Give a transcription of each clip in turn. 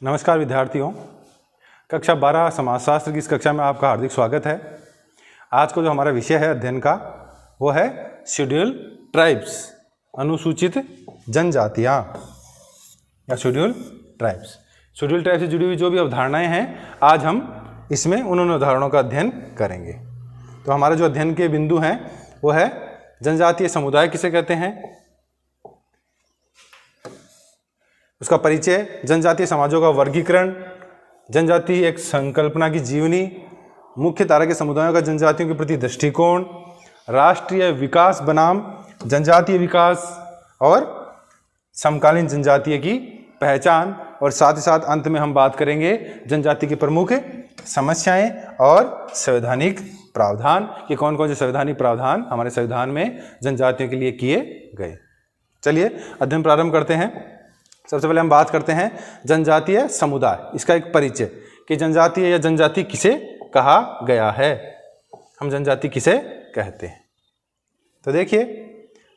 नमस्कार विद्यार्थियों, कक्षा 12 समाजशास्त्र की इस कक्षा में आपका हार्दिक स्वागत है। आज को जो हमारा विषय है अध्ययन का वो है शेड्यूल ट्राइब्स, अनुसूचित जनजातियाँ या शेड्यूल ट्राइब्स। शेड्यूल ट्राइब से जुड़ी हुई जो भी अवधारणाएं हैं आज हम इसमें उन उदाहरणों का अध्ययन करेंगे। तो हमारे जो अध्ययन के बिंदु हैं वो है जनजातीय समुदाय किसे कहते हैं, उसका परिचय, जनजातीय समाजों का वर्गीकरण, जनजाति एक संकल्पना की जीवनी, मुख्य धारा के समुदायों का जनजातियों के प्रति दृष्टिकोण, राष्ट्रीय विकास बनाम जनजातीय विकास और समकालीन जनजातीय की पहचान, और साथ ही साथ अंत में हम बात करेंगे जनजाति की प्रमुख समस्याएं और संवैधानिक प्रावधान कि कौन कौन से संवैधानिक प्रावधान हमारे संविधान में जनजातियों के लिए किए गए। चलिए अध्ययन प्रारंभ करते हैं। सबसे पहले हम बात करते हैं जनजातीय समुदाय, इसका एक परिचय कि जनजातीय या जनजाति किसे कहा गया है, हम जनजाति किसे कहते हैं। तो देखिए,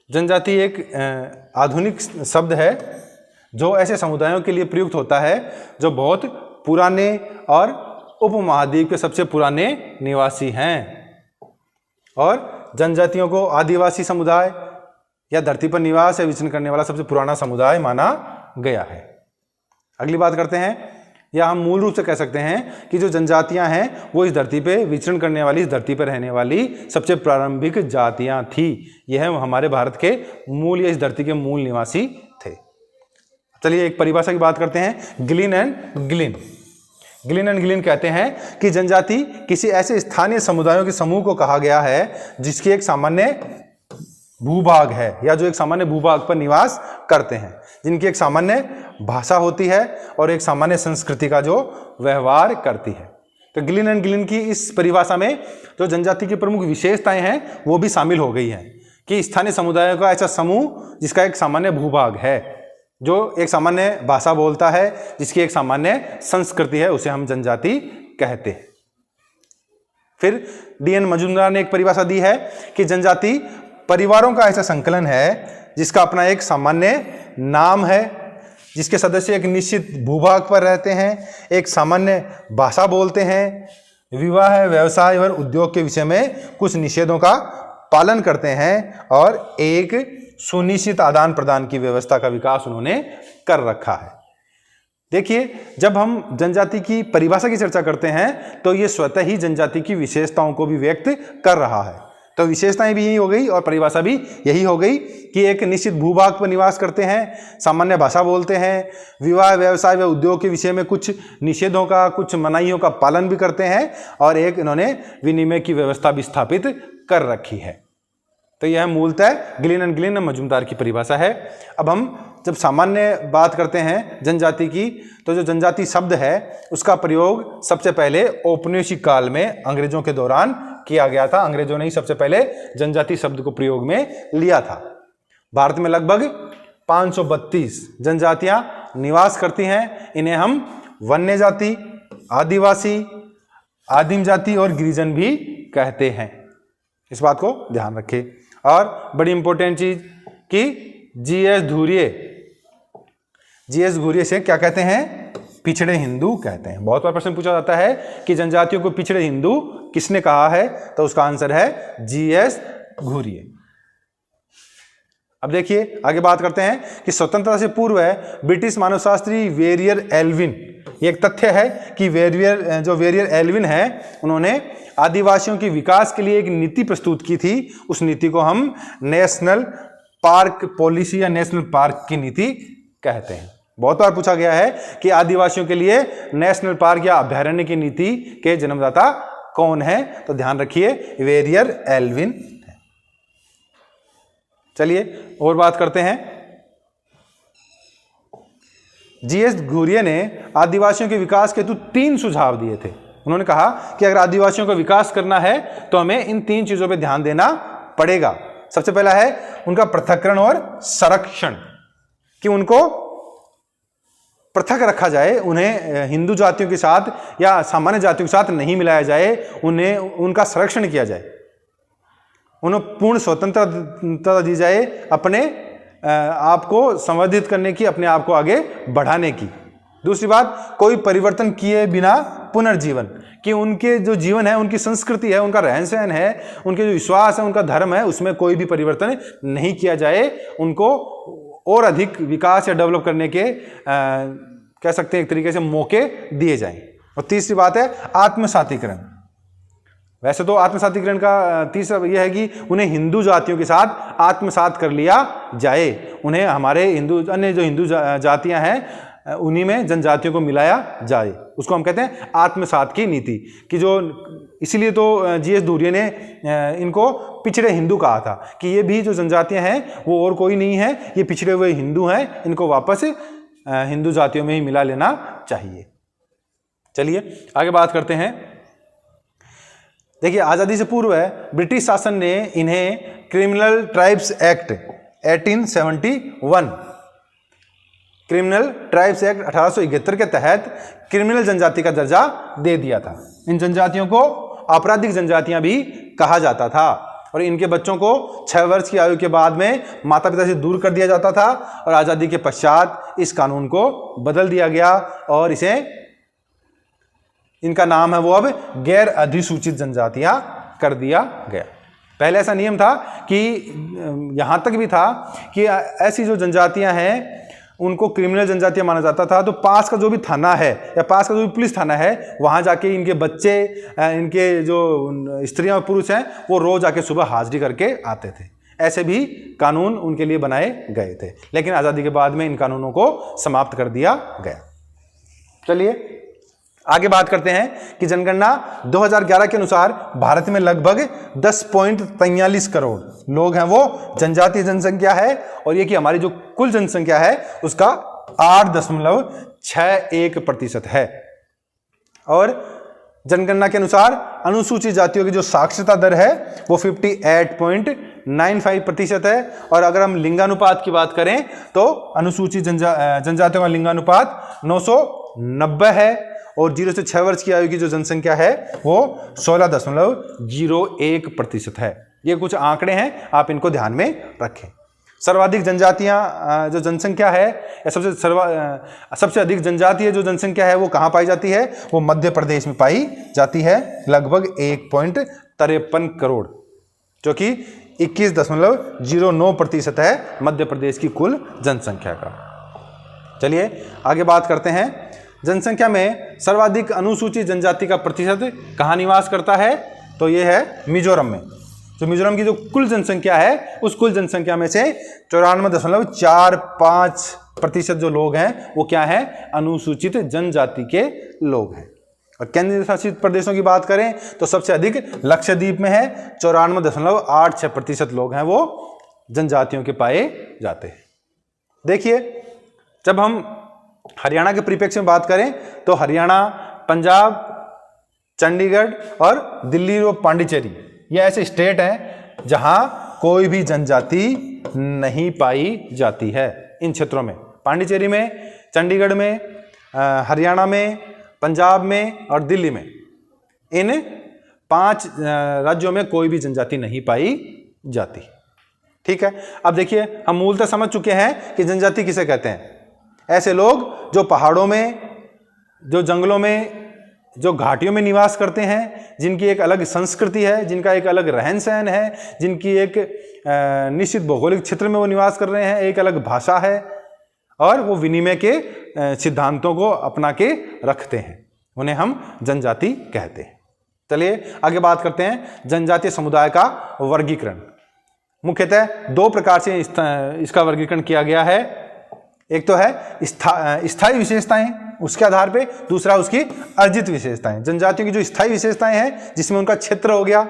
जनजाति एक आधुनिक शब्द है जो ऐसे समुदायों के लिए प्रयुक्त होता है जो बहुत पुराने और उपमहाद्वीप के सबसे पुराने निवासी हैं, और जनजातियों को आदिवासी समुदाय या धरती पर निवास या विचरण करने वाला सबसे पुराना समुदाय माना गया है। अगली बात करते हैं, या हम मूल रूप से कह सकते हैं कि जो जनजातियां हैं वो इस धरती पे विचरण करने वाली, इस धरती पर रहने वाली सबसे प्रारंभिक जातियां थी। यह हमारे भारत के मूल या इस धरती के मूल निवासी थे। चलिए एक परिभाषा की बात करते हैं, Gillin and Gillin. Gillin and Gillin कहते हैं कि जनजाति किसी ऐसे स्थानीय समुदायों के समूह को कहा गया है जिसकी एक सामान्य भूभाग है या जो एक सामान्य भूभाग पर निवास करते हैं, जिनकी एक सामान्य भाषा होती है और एक सामान्य संस्कृति का जो व्यवहार करती है। तो गिलिन एंड गिलिन की इस परिभाषा में जो जनजाति की प्रमुख विशेषताएं हैं वो भी शामिल हो गई हैं कि स्थानीय समुदायों का ऐसा समूह जिसका एक सामान्य भूभाग है, जो एक सामान्य भाषा बोलता है, जिसकी एक सामान्य संस्कृति है, उसे हम जनजाति कहते हैं। फिर डी.एन. मजूमदार ने एक परिभाषा दी है कि जनजाति परिवारों का ऐसा संकलन है जिसका अपना एक सामान्य नाम है, जिसके सदस्य एक निश्चित भूभाग पर रहते हैं, एक सामान्य भाषा बोलते हैं, विवाह, व्यवसाय और उद्योग के विषय में कुछ निषेधों का पालन करते हैं और एक सुनिश्चित आदान प्रदान की व्यवस्था का विकास उन्होंने कर रखा है। देखिए, जब हम जनजाति की परिभाषा की चर्चा करते हैं तो ये स्वतः ही जनजाति की विशेषताओं को भी व्यक्त कर रहा है। तो विशेषताएं भी यही हो गई और परिभाषा भी यही हो गई कि एक निश्चित भूभाग पर निवास करते हैं, सामान्य भाषा बोलते हैं, विवाह, व्यवसाय व उद्योग के विषय में कुछ निषेधों का, कुछ मनाहियों का पालन भी करते हैं और एक इन्होंने विनिमय की व्यवस्था भी स्थापित कर रखी है। तो यह मूलतः गिलिन एंड गिलिन मजूमदार की परिभाषा है। अब हम जब सामान्य बात करते हैं जनजाति की, तो जो जनजाति शब्द है उसका प्रयोग सबसे पहले औपनिवेशिक काल में अंग्रेजों के दौरान किया गया था। अंग्रेजों ने ही सबसे पहले जनजाति शब्द को प्रयोग में लिया था। भारत में लगभग 532 जनजातियां निवास करती हैं। इन्हें हम वन्य जाति, आदिवासी, आदिम जाति और गिरिजन भी कहते हैं। इस बात को ध्यान रखें। और बड़ी इंपॉर्टेंट चीज कि जीएस घुरिये से क्या कहते हैं, पिछड़े हिंदू कहते हैं। बहुत बार प्रश्न पूछा जाता है कि जनजातियों को पिछड़े हिंदू किसने कहा है, तो उसका आंसर है जीएस घुरिये। अब देखिए आगे बात करते हैं कि स्वतंत्रता से पूर्व ब्रिटिश मानवशास्त्री वेरियर एल्विन, ये एक तथ्य है कि वेरियर एल्विन है, उन्होंने आदिवासियों के विकास के लिए एक नीति प्रस्तुत की थी। उस नीति को हम नेशनल पार्क पॉलिसी या नेशनल पार्क की नीति कहते हैं। बहुत बार पूछा गया है कि आदिवासियों के लिए नेशनल पार्क या अभयारण्य की नीति के जन्मदाता कौन है, तो ध्यान रखिए वेरियर एल्विन है। चलिए और बात करते हैं। जीएस घुरिये ने आदिवासियों के विकास के हेतु 3 सुझाव दिए थे। उन्होंने कहा कि अगर आदिवासियों का विकास करना है तो हमें इन 3 चीजों पर ध्यान देना पड़ेगा। सबसे पहला है उनका पृथक्करण और संरक्षण, कि उनको पृथक रखा जाए, उन्हें हिंदू जातियों के साथ या सामान्य जातियों के साथ नहीं मिलाया जाए, उन्हें उनका संरक्षण किया जाए, उन्हें पूर्ण स्वतंत्रता दी जाए अपने आप को संवर्धित करने की, अपने आप को आगे बढ़ाने की। दूसरी बात, कोई परिवर्तन किए बिना पुनर्जीवन, कि उनके जो जीवन है, उनकी संस्कृति है, उनका रहन सहन है, उनके जो विश्वास है, उनका धर्म है, उसमें कोई भी परिवर्तन नहीं किया जाए, उनको और अधिक विकास या डेवलप करने के कह सकते हैं एक तरीके से मौके दिए जाएं। और तीसरी बात है आत्मसातीकरण। वैसे तो आत्मसातीकरण का तीसरा यह है कि उन्हें हिंदू जातियों के साथ आत्मसात कर लिया जाए, उन्हें हमारे हिंदू अन्य जो हिंदू जातियां हैं उन्हीं में जनजातियों को मिलाया जाए, उसको हम कहते हैं आत्मसात की नीति। कि जो इसीलिए तो जीएस धुरिया ने इनको पिछड़े हिंदू कहा था, कि ये भी जो जनजातियां हैं वो और कोई नहीं है, ये पिछड़े हुए हिंदू हैं, इनको वापस हिंदू जातियों में ही मिला लेना चाहिए। चलिए आगे बात करते हैं। देखिए, आज़ादी से पूर्व ब्रिटिश शासन ने इन्हें criminal tribes act 1871, criminal tribes act 1871 के तहत क्रिमिनल जनजाति का दर्जा दे दिया था। इन जनजातियों को आपराधिक जनजातियां भी कहा जाता था और इनके बच्चों को 6 वर्ष की आयु के बाद में माता पिता से दूर कर दिया जाता था और आज़ादी के पश्चात इस कानून को बदल दिया गया और इसे, इनका नाम है वो अब गैर अधिसूचित जनजातियां कर दिया गया। पहले ऐसा नियम था कि यहां तक भी था कि ऐसी जो जनजातियां हैं उनको क्रिमिनल जनजातियां माना जाता था, तो पास का जो भी थाना है या पास का जो भी पुलिस थाना है वहां जाके इनके बच्चे, इनके जो स्त्रियां और पुरुष हैं वो रोज आके सुबह हाजिरी करके आते थे। ऐसे भी कानून उनके लिए बनाए गए थे, लेकिन आज़ादी के बाद में इन कानूनों को समाप्त कर दिया गया। चलिए आगे बात करते हैं कि जनगणना 2011 के अनुसार भारत में लगभग 10.43 करोड़ लोग हैं, वो जनजातीय जनसंख्या है, और ये कि हमारी जो कुल जनसंख्या है उसका 8.61% है। और जनगणना के अनुसार अनुसूचित जातियों की जो साक्षरता दर है वो 58.95% है। और अगर हम लिंगानुपात की बात करें तो अनुसूचित जनजातियों का लिंगानुपात 990 है, और 0 से 6 वर्ष की आयु की जो जनसंख्या है वो 16.01% है। ये कुछ आंकड़े हैं, आप इनको ध्यान में रखें। सर्वाधिक जनजातियां जो जनसंख्या है या सबसे अधिक जनजातीय जो जनसंख्या है वो कहाँ पाई जाती है? वो मध्य प्रदेश में पाई जाती है, लगभग 1.53 करोड़, जो कि 21.09% है मध्य प्रदेश की कुल जनसंख्या का। चलिए आगे बात करते हैं। जनसंख्या में सर्वाधिक अनुसूचित जनजाति का प्रतिशत कहाँ निवास करता है? तो ये है मिजोरम में। जो मिजोरम की जो कुल जनसंख्या है उस कुल जनसंख्या में से 94.45% जो लोग हैं वो क्या है? अनुसूचित जनजाति के लोग हैं। और केंद्र शासित प्रदेशों की बात करें तो सबसे अधिक लक्षद्वीप में है, 94.86% लोग हैं वो जनजातियों के पाए जाते हैं। देखिए, जब हम हरियाणा के परिप्रेक्ष्य में बात करें तो हरियाणा, पंजाब, चंडीगढ़ और दिल्ली और पांडिचेरी ये ऐसे स्टेट हैं जहां कोई भी जनजाति नहीं पाई जाती है। इन क्षेत्रों में पांडिचेरी में, चंडीगढ़ में, हरियाणा में, पंजाब में और दिल्ली में, इन 5 राज्यों में कोई भी जनजाति नहीं पाई जाती। ठीक है, अब देखिए हम मूलतः समझ चुके हैं कि जनजाति किसे कहते हैं। ऐसे लोग जो पहाड़ों में, जो जंगलों में, जो घाटियों में निवास करते हैं, जिनकी एक अलग संस्कृति है, जिनका एक अलग रहन सहन है, जिनकी एक निश्चित भौगोलिक क्षेत्र में वो निवास कर रहे हैं, एक अलग भाषा है और वो विनिमय के सिद्धांतों को अपना के रखते हैं, उन्हें हम जनजाति कहते हैं। चलिए आगे बात करते हैं जनजातीय समुदाय का वर्गीकरण। मुख्यतः 2 प्रकार से इसका वर्गीकरण किया गया है। एक तो है स्थायी विशेषताएं, उसके आधार पे, दूसरा उसकी अर्जित विशेषताएं। जनजातियों की जो स्थायी विशेषताएं हैं जिसमें उनका क्षेत्र हो गया,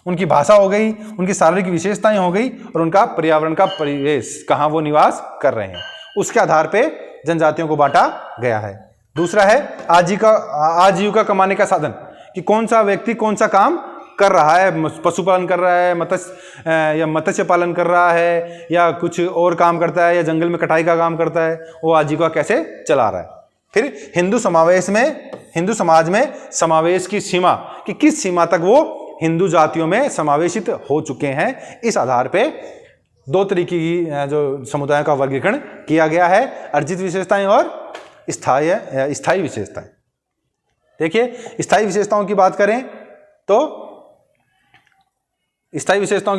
उनकी भाषा हो गई, उनकी शारीरिक विशेषताएं हो गई और उनका पर्यावरण का परिवेश, कहाँ वो निवास कर रहे हैं, उसके आधार पे जनजातियों को बांटा गया है। दूसरा है आजीविका कमाने का साधन, कि कौन सा व्यक्ति कौन सा काम कर रहा है, पशुपालन कर रहा है, मत्स्य पालन कर रहा है, या कुछ और काम करता है, या जंगल में कटाई का काम करता है, वो आजीविका कैसे चला रहा है। फिर हिंदू समाज में समावेश की सीमा, कि किस सीमा तक वो हिंदू जातियों में समावेशित हो चुके हैं, इस आधार पे 2 तरीके की जो समुदायों का वर्गीकरण किया गया है, अर्जित विशेषताएं और स्थायी विशेषताएं। देखिए स्थायी विशेषताओं की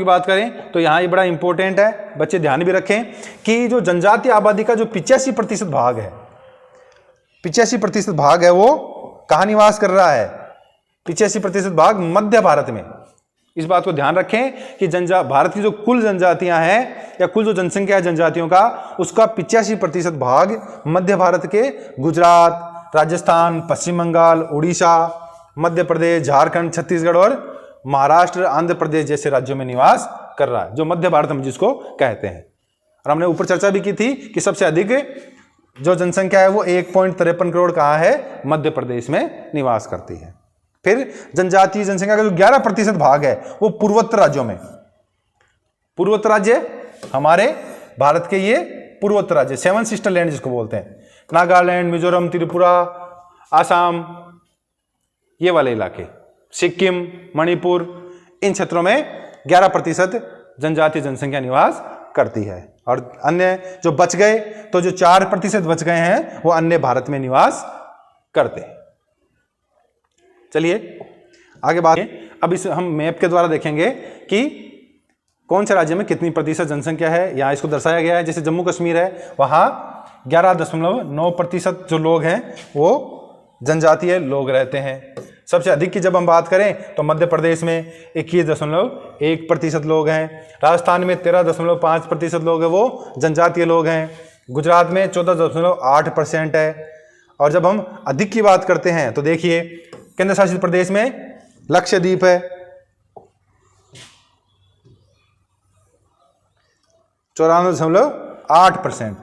बात करें तो यहाँ ये बड़ा इंपॉर्टेंट है, बच्चे ध्यान भी रखें कि जो जनजातीय आबादी का जो 85% भाग है, 85% भाग है वो कहाँ निवास कर रहा है? 85% भाग मध्य भारत में। इस बात को ध्यान रखें कि भारत की जो कुल जनजातियां हैं या कुल जो जनसंख्या है जनजातियों का, उसका 85% भाग मध्य भारत के गुजरात, राजस्थान, पश्चिम बंगाल, उड़ीसा, मध्य प्रदेश, झारखंड, छत्तीसगढ़ और महाराष्ट्र, आंध्र प्रदेश जैसे राज्यों में निवास कर रहा है, जो मध्य भारत हम जिसको कहते हैं। और हमने ऊपर चर्चा भी की थी कि सबसे अधिक जो जनसंख्या है वो 1.53 करोड़ कहाँ है? मध्य प्रदेश में निवास करती है। फिर जनजातीय जनसंख्या का जो 11% भाग है वो पूर्वोत्तर राज्यों में। पूर्वोत्तर राज्य हमारे भारत के ये पूर्वोत्तर राज्य, 7 सिस्टर लैंड जिसको बोलते हैं, नागालैंड, मिजोरम, त्रिपुरा, आसाम, ये वाले इलाके, सिक्किम, मणिपुर, इन क्षेत्रों में 11% जनजातीय जनसंख्या निवास करती है। और अन्य जो बच गए, तो जो 4% बच गए हैं वो अन्य भारत में निवास करते हैं। चलिए आगे बात, अब इस हम मैप के द्वारा देखेंगे कि कौन से राज्य में कितनी प्रतिशत जनसंख्या है। यहाँ इसको दर्शाया गया है, जैसे जम्मू कश्मीर है वहाँ 11.9% जो लोग हैं वो जनजातीय लोग रहते हैं। सबसे अधिक की जब हम बात करें तो मध्य प्रदेश में 21.1% लोग हैं, राजस्थान में 13.5% लोग हैं वो जनजातीय लोग हैं, गुजरात में 14.8% है। और जब हम अधिक की बात करते हैं तो देखिए केंद्र शासित प्रदेश में लक्षद्वीप है, 94.8%,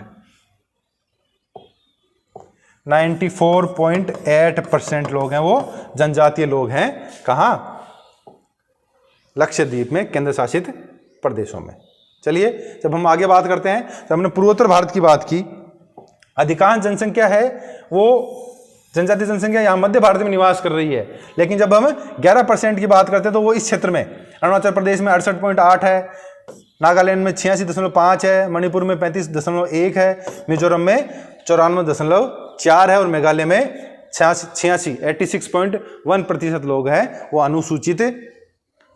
94.8% लोग हैं वो जनजातीय लोग हैं। कहाँ? लक्षद्वीप में, केंद्र शासित प्रदेशों में। चलिए जब हम आगे बात करते हैं तो हमने पूर्वोत्तर भारत की बात की, अधिकांश जनसंख्या है वो जनजातीय जनसंख्या यहाँ मध्य भारत में निवास कर रही है। लेकिन जब हम 11% की बात करते हैं तो वो इस क्षेत्र में, अरुणाचल प्रदेश में 68.8 है, नागालैंड में 86.5 है, मणिपुर में 35.1 है, मिजोरम में 94.4 है और मेघालय में 86.1% लोग हैं वो अनुसूचित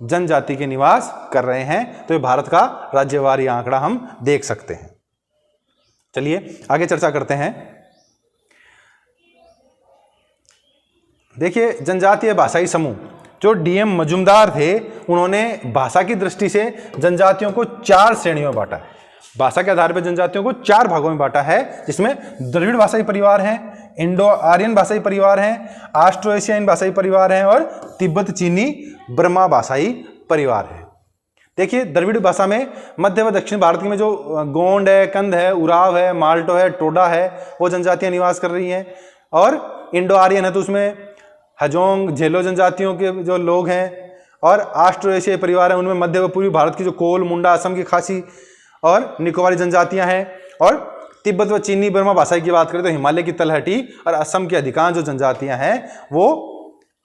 जनजाति के निवास कर रहे हैं। तो ये भारत का राज्यवारी आंकड़ा हम देख सकते हैं। चलिए आगे चर्चा करते हैं। देखिए जनजातीय भाषाई समूह, जो डीएम मजुमदार थे उन्होंने भाषा की दृष्टि से जनजातियों को 4 श्रेणियों में बांटा है। भाषा के आधार पर जनजातियों को 4 भागों में बांटा है, जिसमें द्रविड़ भाषाई परिवार हैं, इंडो आर्यन भाषाई परिवार हैं, ऑस्ट्रो एशियाई भाषाई परिवार हैं और तिब्बत चीनी बर्मा भाषाई परिवार है। देखिए द्रविड़ भाषा में मध्य व दक्षिण भारत में जो गोंड है, कंध है, उराव है, माल्टो है, टोडा है, वो जनजातियां निवास कर रही हैं। और इंडो आर्यन है तो उसमें हजोंग, झेलो जनजातियों के जो लोग हैं, और ऑस्ट्रो एशियाई परिवार है उनमें मध्य व पूर्वी भारत की जो कोल, मुंडा, असम की खासी और निकोबारी जनजातियां हैं। और तिब्बत व चीनी बर्मा भाषा की बात करें तो हिमालय की तलहटी और असम की अधिकांश जो जनजातियां हैं वो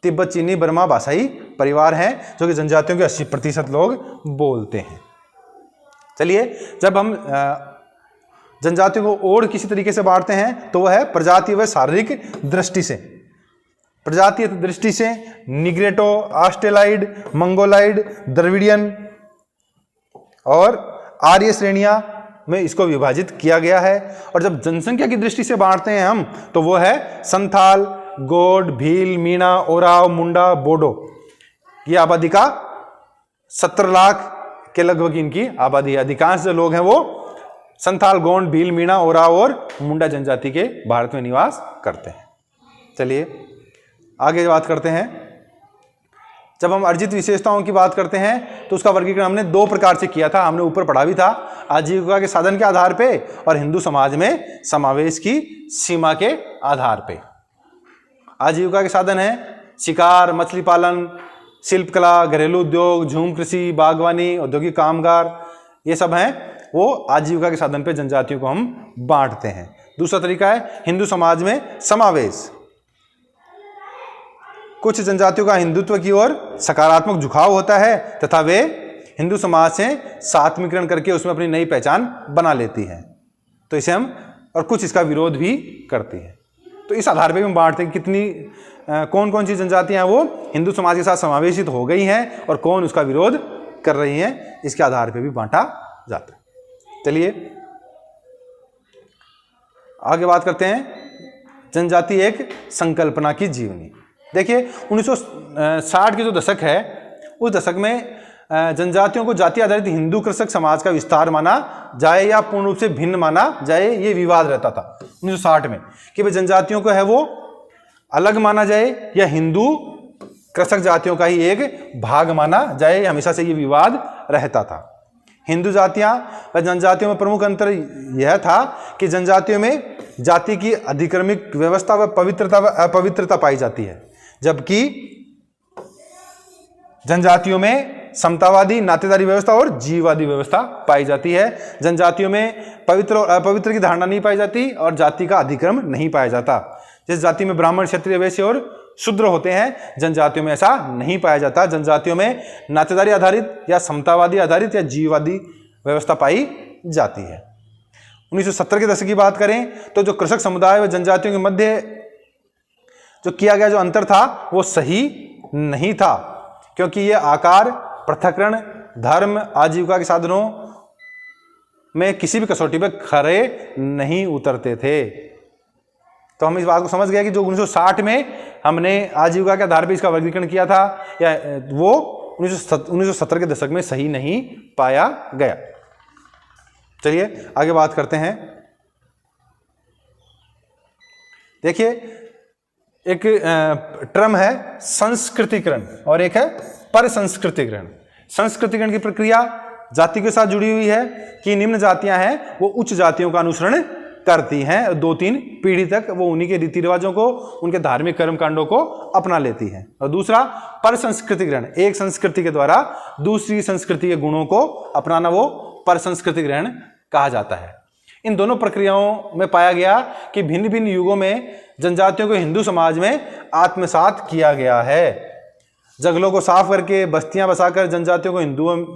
तिब्बत चीनी बर्मा भाषाई परिवार हैं, जो कि जनजातियों के 80% लोग बोलते हैं। चलिए जब हम जनजातियों को और किसी तरीके से बांटते हैं तो वह है प्रजाति व शारीरिक दृष्टि से। प्रजातीय दृष्टि से निग्रेटो, ऑस्ट्रेलाइड, मंगोलाइड, द्रविडियन और आर्य श्रेणियां में इसको विभाजित किया गया है। और जब जनसंख्या की दृष्टि से बांटते हैं हम तो वो है संथाल, गोड, भील, मीणा, ओराव, मुंडा, बोडो। ये आबादी का 70 लाख के लगभग इनकी आबादी है। अधिकांश जो लोग हैं वो संथाल, गोंड, भील, मीणा, ओराव और मुंडा जनजाति के भारत में निवास करते हैं। चलिए आगे बात करते हैं। जब हम अर्जित विशेषताओं की बात करते हैं तो उसका वर्गीकरण हमने 2 प्रकार से किया था, हमने ऊपर पढ़ा भी था, आजीविका के साधन के आधार पे और हिंदू समाज में समावेश की सीमा के आधार पे। आजीविका के साधन है शिकार, मछली पालन, शिल्पकला, घरेलू उद्योग, झूम कृषि, बागवानी, औद्योगिक कामगार, ये सब हैं वो आजीविका के साधन पे जनजातियों को हम बांटते हैं। दूसरा तरीका है हिंदू समाज में समावेश। कुछ जनजातियों का हिंदुत्व की ओर सकारात्मक झुकाव होता है तथा वे हिंदू समाज से सात्मीकरण करके उसमें अपनी नई पहचान बना लेती हैं, तो इसे हम, और कुछ इसका विरोध भी करती हैं। तो इस आधार पे भी हम बांटते हैं कितनी कौन कौन सी जनजातियां वो हिंदू समाज के साथ समावेशित हो गई हैं और कौन उसका विरोध कर रही हैं, इसके आधार पे भी बांटा जाता है। चलिए आगे बात करते हैं जनजाति एक संकल्पना की जीवनी। देखिए 1960 के जो दशक है उस दशक में जनजातियों को जाति आधारित हिंदू कृषक समाज का विस्तार माना जाए या पूर्ण रूप से भिन्न माना जाए, ये विवाद रहता था 1960 में कि भाई जनजातियों को है वो अलग माना जाए या हिंदू कृषक जातियों का ही एक भाग माना जाए, हमेशा से ये विवाद रहता था। हिंदू जातियां व जनजातियों में प्रमुख अंतर यह था कि जनजातियों में जाति की अधिक्रमिक व्यवस्था व पवित्रता व अपवित्रता पाई जाती है, जबकि जनजातियों में समतावादी नातेदारी व्यवस्था और जीववादी व्यवस्था पाई जाती है। जनजातियों में पवित्र और अपवित्र की धारणा नहीं पाई जाती और जाति का अधिक्रम नहीं पाया जाता। जिस जाति में ब्राह्मण, क्षत्रिय, वैश्य और शूद्र होते हैं, जनजातियों में ऐसा नहीं पाया जाता। जनजातियों में नातेदारी आधारित या समतावादी आधारित या जीववादी व्यवस्था पाई जाती है। 1970 के दशक की बात करें तो जो कृषक समुदाय व जनजातियों के मध्य जो किया गया जो अंतर था वो सही नहीं था, क्योंकि ये आकार, पृथक्करण, धर्म, आजीविका के साधनों में किसी भी कसौटी पर खरे नहीं उतरते थे। तो हम इस बात को समझ गए कि जो 1960 में हमने आजीविका के आधार पर इसका वर्गीकरण किया था या वो 1970 के दशक में सही नहीं पाया गया। चलिए आगे बात करते हैं। देखिए एक टर्म है संस्कृतिकरण और एक है परसंस्कृतिकरण। संस्कृतिकरण की प्रक्रिया जाति के साथ जुड़ी हुई है कि निम्न जातियां हैं वो उच्च जातियों का अनुसरण करती हैं, 2-3 पीढ़ी तक वो उन्हीं के रीति रिवाजों को, उनके धार्मिक कर्मकांडों को अपना लेती हैं। और दूसरा परसंस्कृतिकरण, एक संस्कृति के द्वारा दूसरी संस्कृति के गुणों को अपनाना, वो परसंस्कृतिकरण कहा जाता है। इन दोनों प्रक्रियाओं में पाया गया कि भिन्न भिन्न युगों में जनजातियों को हिंदू समाज में आत्मसात किया गया है। जंगलों को साफ करके बस्तियां बसाकर जनजातियों को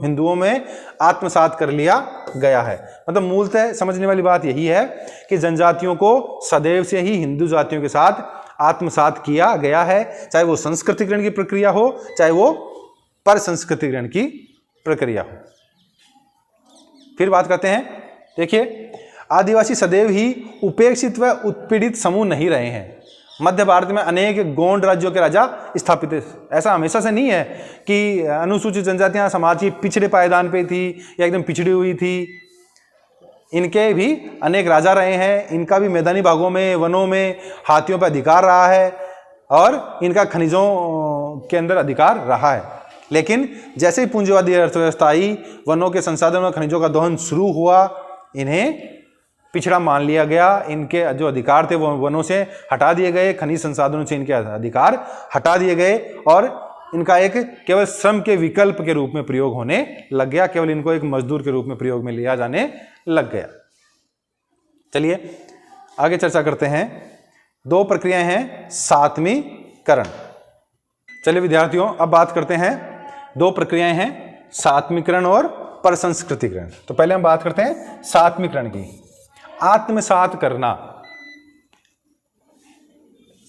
हिंदुओं में आत्मसात कर लिया गया है। मतलब मूलतः समझने वाली बात यही है कि जनजातियों को सदैव से ही हिंदू जातियों के साथ आत्मसात किया गया है, चाहे वो संस्कृतिकरण की प्रक्रिया हो चाहे वो परसंस्कृतिकरण की प्रक्रिया हो। फिर बात करते हैं। देखिए आदिवासी सदैव ही उपेक्षित व उत्पीड़ित समूह नहीं रहे हैं। मध्य भारत में अनेक गोंड राज्यों के राजा स्थापित है। ऐसा हमेशा से नहीं है कि अनुसूचित जनजातियां समाज की पिछड़े पायदान पे थी या एकदम पिछड़ी हुई थी। इनके भी अनेक राजा रहे हैं, इनका भी मैदानी भागों में, वनों में हाथियों पर अधिकार रहा है और इनका खनिजों के अंदर अधिकार रहा है। लेकिन जैसे ही पूंजीवादी अर्थव्यवस्था आई, वनों के संसाधनों और खनिजों का दोहन शुरू हुआ, इन्हें पिछड़ा मान लिया गया। इनके जो अधिकार थे वो वनों से हटा दिए गए, खनिज संसाधनों से इनके अधिकार हटा दिए गए और इनका एक केवल श्रम के विकल्प के रूप में प्रयोग होने लग गया। केवल इनको एक मजदूर के रूप में प्रयोग में लिया जाने लग गया। चलिए आगे चर्चा करते हैं। 2 प्रक्रियाएं हैं सातवीकरण। चलिए विद्यार्थियों अब बात करते हैं। 2 प्रक्रियाएं हैं सातवीकरण और परसंस्कृतिकरण। तो पहले हम बात करते हैं सातवीकरण की। आत्मसात करना,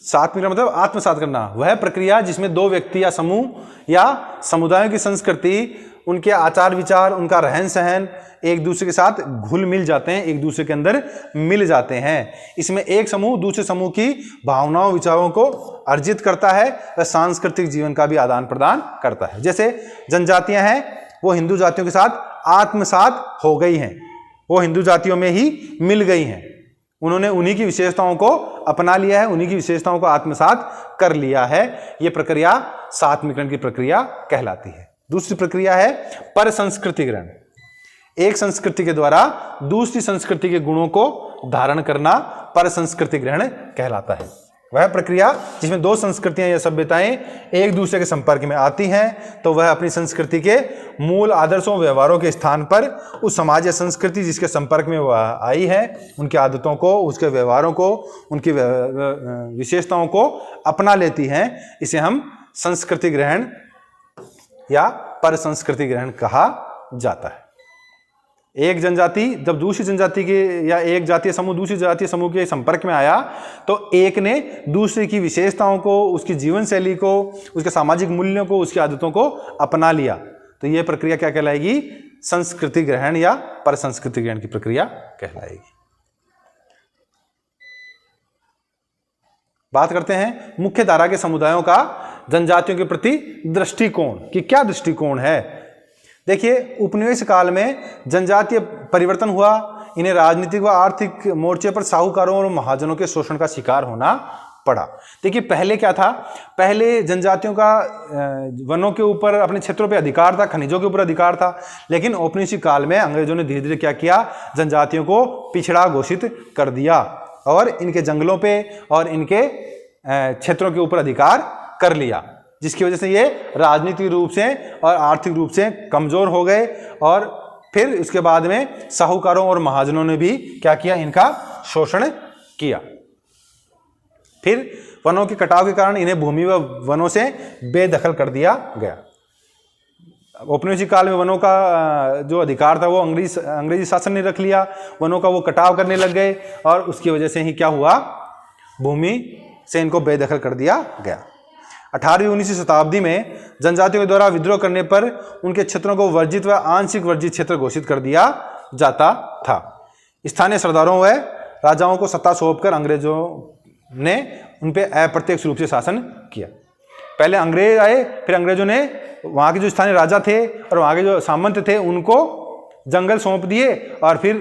सातवीकरण मतलब आत्मसात करना, वह प्रक्रिया जिसमें 2 व्यक्ति या समूह या समुदायों की संस्कृति, उनके आचार विचार, उनका रहन सहन एक दूसरे के साथ घुल मिल जाते हैं, एक दूसरे के अंदर मिल जाते हैं। इसमें एक समूह दूसरे समूह की भावनाओं विचारों को अर्जित करता है व सांस्कृतिक जीवन का भी आदान प्रदान करता है। जैसे जनजातियां हैं वो हिंदू जातियों के साथ आत्मसात हो गई हैं, वो हिंदू जातियों में ही मिल गई हैं, उन्होंने उन्हीं की विशेषताओं को अपना लिया है, उन्हीं की विशेषताओं को आत्मसात कर लिया है। यह प्रक्रिया सातवीकरण की प्रक्रिया कहलाती है। दूसरी प्रक्रिया है परसंस्कृतिकरण। एक संस्कृति के द्वारा दूसरी संस्कृति के गुणों को धारण करना परसंस्कृतिकरण कहलाता है। वह प्रक्रिया जिसमें 2 संस्कृतियां या सभ्यताएं एक दूसरे के संपर्क में आती हैं, तो वह अपनी संस्कृति के मूल आदर्शों व्यवहारों के स्थान पर उस समाज या संस्कृति जिसके संपर्क में वह आई है, उनकी आदतों को, उसके व्यवहारों को, उनकी विशेषताओं को अपना लेती हैं। इसे हम संस्कृति ग्रहण या परसंस्कृति ग्रहण कहा जाता है। एक जनजाति जब दूसरी जनजाति के या एक जातीय समूह दूसरी जातीय समूह के संपर्क में आया तो एक ने दूसरे की विशेषताओं को, उसकी जीवन शैली को, उसके सामाजिक मूल्यों को, उसकी आदतों को अपना लिया। तो यह प्रक्रिया क्या कहलाएगी? संस्कृति ग्रहण या परसंस्कृति ग्रहण की प्रक्रिया कहलाएगी। बात करते हैं मुख्य धारा के समुदायों का जनजातियों के प्रति दृष्टिकोण कि क्या दृष्टिकोण है। देखिए, उपनिवेश काल में जनजातीय परिवर्तन हुआ। इन्हें राजनीतिक व आर्थिक मोर्चे पर साहूकारों और महाजनों के शोषण का शिकार होना पड़ा। देखिए, पहले क्या था? पहले जनजातियों का वनों के ऊपर, अपने क्षेत्रों पे अधिकार था, खनिजों के ऊपर अधिकार था। लेकिन औपनिवेशिक काल में अंग्रेजों ने धीरे धीरे क्या किया? जनजातियों को पिछड़ा घोषित कर दिया और इनके जंगलों पे और इनके क्षेत्रों के ऊपर अधिकार कर लिया, जिसकी वजह से ये राजनीतिक रूप से और आर्थिक रूप से कमजोर हो गए। और फिर इसके बाद में साहूकारों और महाजनों ने भी क्या किया? इनका शोषण किया। फिर वनों के कटाव के कारण इन्हें भूमि व वनों से बेदखल कर दिया गया। औपनिवेशिक काल में वनों का जो अधिकार था वो अंग्रेजी शासन ने रख लिया। वनों का वो कटाव करने लग गए और उसकी वजह से ही क्या हुआ? भूमि से इनको बेदखल कर दिया गया। 18वीं 19वीं शताब्दी में जनजातियों के द्वारा विद्रोह करने पर उनके क्षेत्रों को वर्जित व आंशिक वर्जित क्षेत्र घोषित कर दिया जाता था। स्थानीय सरदारों व राजाओं को सत्ता सौंपकर अंग्रेजों ने उन पर अप्रत्यक्ष रूप से शासन किया। पहले अंग्रेज आए, फिर अंग्रेजों ने वहाँ के जो स्थानीय राजा थे और वहाँ के जो सामंत थे उनको जंगल सौंप दिए। और फिर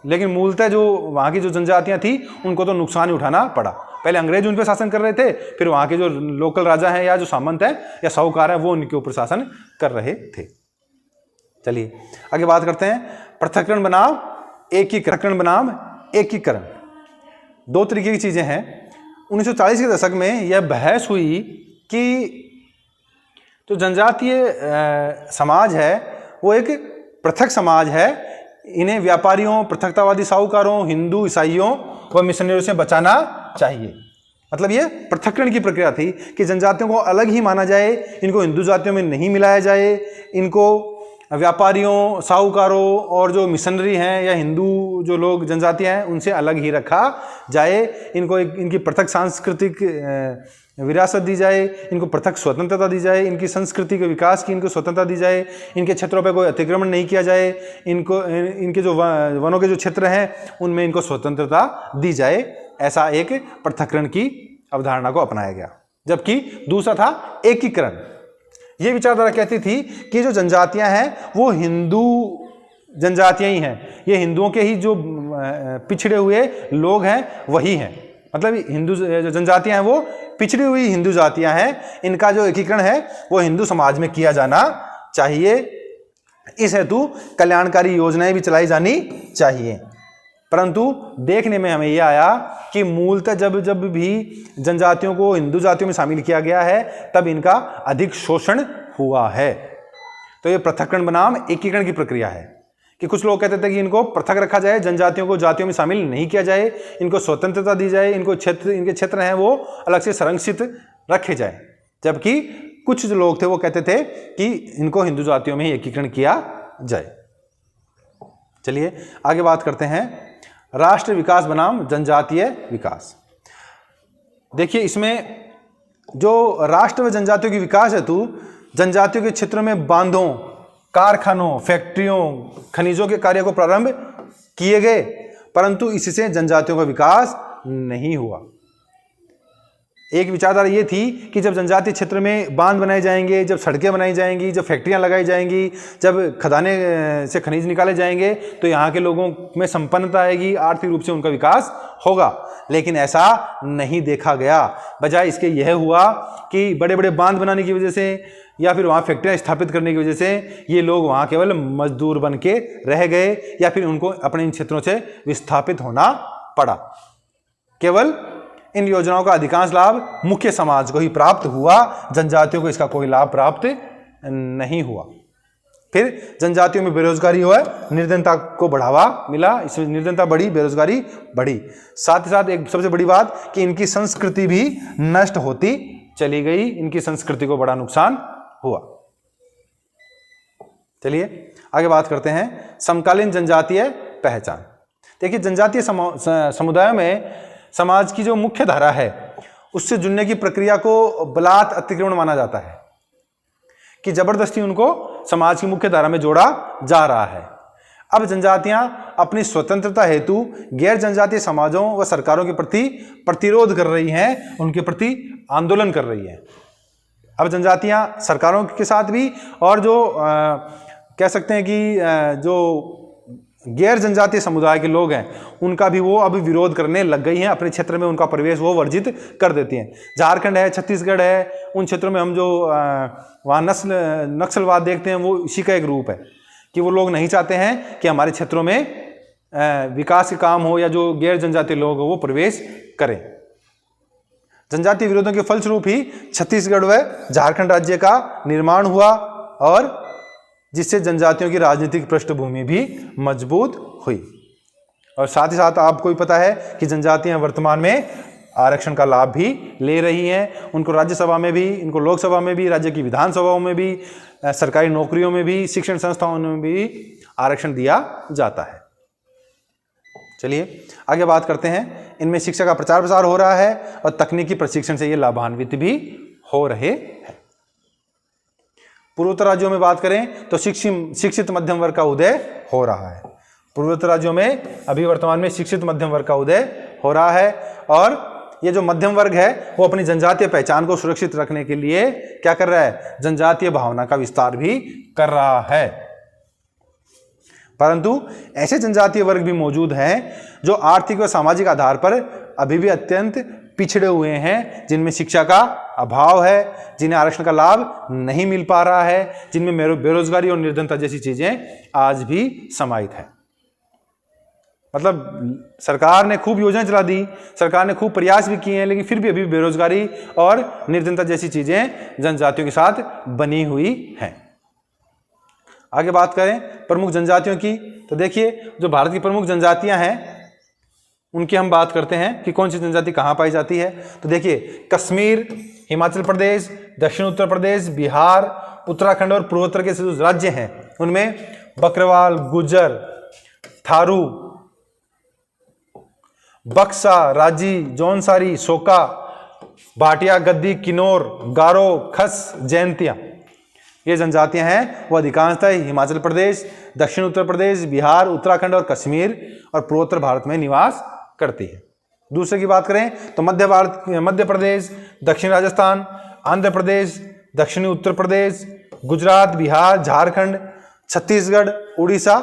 लेकिन मूलतः जो वहाँ की जो जनजातियाँ थी उनको तो नुकसान ही उठाना पड़ा। पहले अंग्रेज उन पर शासन कर रहे थे, फिर वहाँ के जो लोकल राजा हैं या जो सामंत हैं या साहूकार हैं वो उनके ऊपर शासन कर रहे थे। चलिए आगे बात करते हैं पृथक्करण बनाम एकीकरण। दो तरीके की चीजें हैं। 1940 के दशक में यह बहस हुई कि जो जनजातीय समाज है वो एक पृथक समाज है। इन्हें व्यापारियों, पृथकतावादी साहूकारों, हिंदू, ईसाइयों व मिशनरियों से बचाना चाहिए। मतलब ये पृथक्करण की प्रक्रिया थी कि जनजातियों को अलग ही माना जाए, इनको हिंदू जातियों में नहीं मिलाया जाए, इनको व्यापारियों, साहूकारों और जो मिशनरी हैं या हिंदू जो लोग जनजातियां हैं उनसे अलग ही रखा जाए। इनको इनकी पृथक सांस्कृतिक विरासत दी जाए, इनको पृथक स्वतंत्रता दी जाए, इनकी संस्कृति के विकास की इनको स्वतंत्रता दी जाए, इनके क्षेत्रों पर कोई अतिक्रमण नहीं किया जाए, इनके जो वनों के जो क्षेत्र हैं उनमें इनको स्वतंत्रता दी जाए। ऐसा एक पृथक्करण की अवधारणा को अपनाया गया। जबकि दूसरा था एकीकरण। ये विचारधारा कहती थी कि जो जनजातियां हैं वो हिंदू जनजातियां ही हैं, ये हिंदुओं के ही जो पिछड़े हुए लोग हैं वही हैं। मतलब हिंदू जो जनजातियां हैं वो पिछड़ी हुई हिंदू जातियां हैं। इनका जो एकीकरण है वो हिंदू समाज में किया जाना चाहिए। इस हेतु कल्याणकारी योजनाएं भी चलाई जानी चाहिए। परंतु देखने में हमें यह आया कि मूलतः जब भी जनजातियों को हिंदू जातियों में शामिल किया गया है तब इनका अधिक शोषण हुआ है। तो यह पृथक्करण बनाम एकीकरण की प्रक्रिया है कि कुछ लोग कहते थे कि इनको पृथक रखा जाए, जनजातियों को जातियों में शामिल नहीं किया जाए, इनको स्वतंत्रता दी जाए, इनको इनके क्षेत्र हैं वो अलग से संरक्षित रखे जाए। जबकि कुछ जो लोग थे वो कहते थे कि इनको हिंदू जातियों में ही एकीकरण किया जाए। चलिए आगे बात करते हैं राष्ट्र विकास बनाम जनजातीय विकास। देखिए इसमें जो राष्ट्र व जनजातियों की विकास हेतु जनजातियों के क्षेत्रों में बांधों, कारखानों, फैक्ट्रियों, खनिजों के कार्य को प्रारंभ किए गए, परंतु इससे जनजातियों का विकास नहीं हुआ। एक विचारधारा ये थी कि जब जनजातीय क्षेत्र में बांध बनाए जाएंगे, जब सड़कें बनाई जाएंगी, जब फैक्ट्रियां लगाई जाएंगी, जब खदाने से खनिज निकाले जाएंगे तो यहाँ के लोगों में संपन्नता आएगी, आर्थिक रूप से उनका विकास होगा। लेकिन ऐसा नहीं देखा गया। बजाय इसके यह हुआ कि बड़े बड़े बांध बनाने की वजह से या फिर वहाँ फैक्ट्रियाँ स्थापित करने की वजह से ये लोग वहाँ केवल मजदूर बन के रह गए या फिर उनको अपने इन क्षेत्रों से विस्थापित होना पड़ा। केवल इन योजनाओं का अधिकांश लाभ मुख्य समाज को ही प्राप्त हुआ, जनजातियों को इसका कोई लाभ प्राप्त नहीं हुआ। फिर जनजातियों में बेरोजगारी हुआ, निर्धनता को बढ़ावा मिला, इसमें निर्धनता बढ़ी, बेरोजगारी बढ़ी। साथ ही साथ एक सबसे बड़ी बात कि इनकी संस्कृति भी नष्ट होती चली गई, इनकी संस्कृति को बड़ा नुकसान हुआ। चलिए आगे बात करते हैं समकालीन जनजातीय पहचान। देखिए, जनजातीय समुदायों में समाज की जो मुख्य धारा है उससे जुड़ने की प्रक्रिया को बलात् अतिक्रमण माना जाता है, कि जबरदस्ती उनको समाज की मुख्य धारा में जोड़ा जा रहा है। अब जनजातियां अपनी स्वतंत्रता हेतु गैर जनजातीय समाजों व सरकारों के प्रति प्रतिरोध कर रही हैं, उनके प्रति आंदोलन कर रही हैं। अब जनजातियां सरकारों के साथ भी और जो कह सकते हैं कि जो गैर जनजातीय समुदाय के लोग हैं उनका भी वो अभी विरोध करने लग गई हैं। अपने क्षेत्र में उनका प्रवेश वो वर्जित कर देती हैं। झारखंड है, छत्तीसगढ़ है, उन क्षेत्रों में हम जो वहाँ नक्सलवाद देखते हैं वो इसी का एक रूप है कि वो लोग नहीं चाहते हैं कि हमारे क्षेत्रों में विकास के काम हो या जो गैर जनजातीय लोग हो वो प्रवेश करें। जनजातीय विरोधों के फलस्वरूप ही छत्तीसगढ़ व झारखंड राज्य का निर्माण हुआ और जिससे जनजातियों की राजनीतिक पृष्ठभूमि भी मजबूत हुई। और साथ ही साथ आपको भी पता है कि जनजातियां वर्तमान में आरक्षण का लाभ भी ले रही हैं। उनको राज्यसभा में भी, इनको लोकसभा में भी, राज्य की विधानसभाओं में भी, सरकारी नौकरियों में भी, शिक्षण संस्थाओं में भी आरक्षण दिया जाता है। चलिए आगे बात करते हैं। इनमें शिक्षा का प्रचार प्रसार हो रहा है और तकनीकी प्रशिक्षण से ये लाभान्वित भी हो रहे हैं। पूर्वोत्तर राज्यों में बात करें तो शिक्षित मध्यम वर्ग का उदय हो रहा है। पूर्वोत्तर राज्यों में अभी वर्तमान में शिक्षित मध्यम वर्ग का उदय हो रहा है और ये जो मध्यम वर्ग है वो अपनी जनजातीय पहचान को सुरक्षित रखने के लिए क्या कर रहा है, जनजातीय भावना का विस्तार भी कर रहा है। परंतु ऐसे जनजातीय वर्ग भी मौजूद हैं जो आर्थिक व सामाजिक आधार पर अभी भी अत्यंत पिछड़े हुए हैं, जिनमें शिक्षा का अभाव है, जिन्हें आरक्षण का लाभ नहीं मिल पा रहा है, जिनमें बेरोजगारी और निर्धनता जैसी चीजें आज भी समाहित है। मतलब सरकार ने खूब योजना चला दी, सरकार ने खूब प्रयास भी किए हैं, लेकिन फिर भी अभी बेरोजगारी और निर्धनता जैसी चीजें जनजातियों के साथ बनी हुई हैं। आगे बात करें प्रमुख जनजातियों की, तो देखिए जो भारत की प्रमुख जनजातियां हैं उनकी हम बात करते हैं कि कौन सी जनजाति कहाँ पाई जाती है। तो देखिए कश्मीर, हिमाचल प्रदेश, दक्षिण उत्तर प्रदेश, बिहार, उत्तराखंड और पूर्वोत्तर के जो राज्य हैं उनमें बकरवाल, गुज्जर, थारू, बक्सा, राजी, जौनसारी, सोका, भाटिया, गद्दी, किन्नौर, गारो, खस, जैंतिया, ये जनजातियां हैं वो अधिकांशतः हिमाचल प्रदेश, दक्षिण उत्तर प्रदेश, बिहार, उत्तराखंड और कश्मीर और पूर्वोत्तर भारत में निवास करती है। दूसरे की बात करें तो मध्य प्रदेश, दक्षिण राजस्थान, आंध्र प्रदेश, दक्षिणी उत्तर प्रदेश, गुजरात, बिहार, झारखंड, छत्तीसगढ़, उड़ीसा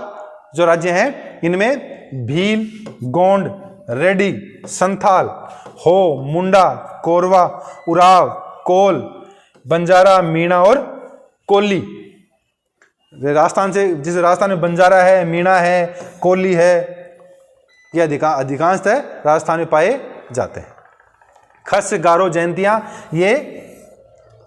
जो राज्य हैं इनमें भील, गोंड, रेड्डी, संथाल, हो, मुंडा, कोरवा, उराव, कोल, बंजारा, मीणा और कोली। राजस्थान से, जिस राजस्थान में बंजारा है, मीणा है, कोली है, ये अधिकांशतः राजस्थान में पाए जाते हैं। खस, गारो, जयंतियां ये